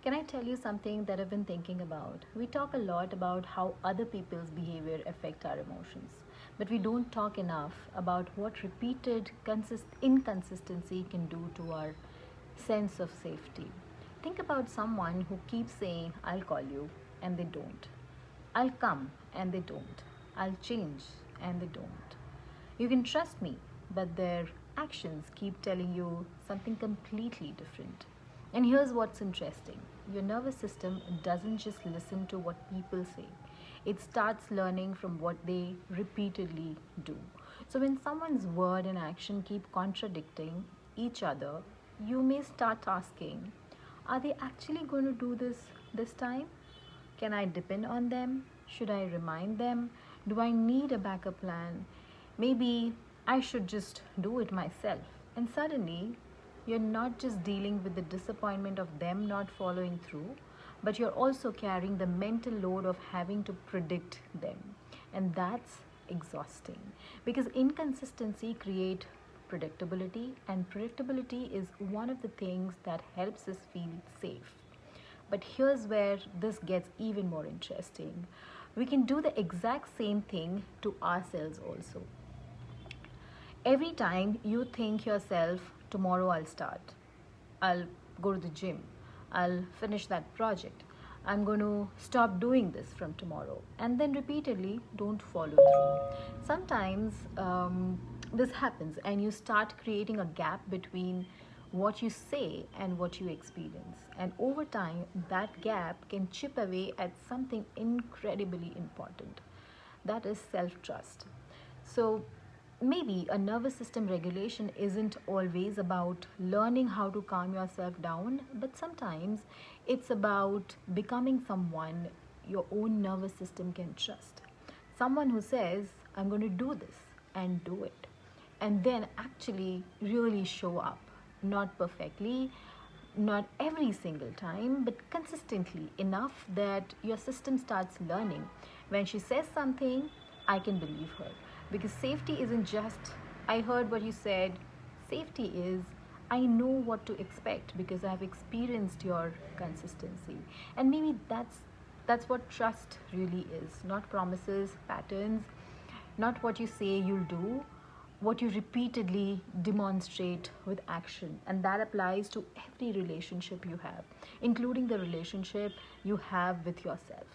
Can I tell you something that I've been thinking about? We talk a lot about how other people's behavior affect our emotions, but we don't talk enough about what repeated inconsistency can do to our sense of safety. Think about someone who keeps saying, I'll call you, and they don't. I'll come, and they don't. I'll change, and they don't. You can trust me, but their actions keep telling you something completely different. And here's what's interesting, your nervous system doesn't just listen to what people say, it starts learning from what they repeatedly do. So when someone's word and action keep contradicting each other, you may start asking, are they actually going to do this time? Can I depend on them? Should I remind them? Do I need a backup plan? Maybe I should just do it myself. And suddenly, you're not just dealing with the disappointment of them not following through, but you're also carrying the mental load of having to predict them. And that's exhausting because inconsistency creates predictability, and predictability is one of the things that helps us feel safe. But here's where this gets even more interesting. We can do the exact same thing to ourselves also. Every time you think yourself, tomorrow I'll start, I'll go to the gym, I'll finish that project, I'm going to stop doing this from tomorrow, and then repeatedly don't follow through. Sometimes this happens, and you start creating a gap between what you say and what you experience. And over time, that gap can chip away at something incredibly important, that is self trust. So, maybe a nervous system regulation isn't always about learning how to calm yourself down, but sometimes it's about becoming someone your own nervous system can trust. Someone who says, I'm going to do this and do it, and then actually really show up. Not perfectly, not every single time, but consistently enough that your system starts learning. When she says something, I can believe her. Because safety isn't just, I heard what you said. Safety is, I know what to expect because I've experienced your consistency. And maybe that's what trust really is. Not promises, patterns, not what you say you'll do, what you repeatedly demonstrate with action. And that applies to every relationship you have, including the relationship you have with yourself.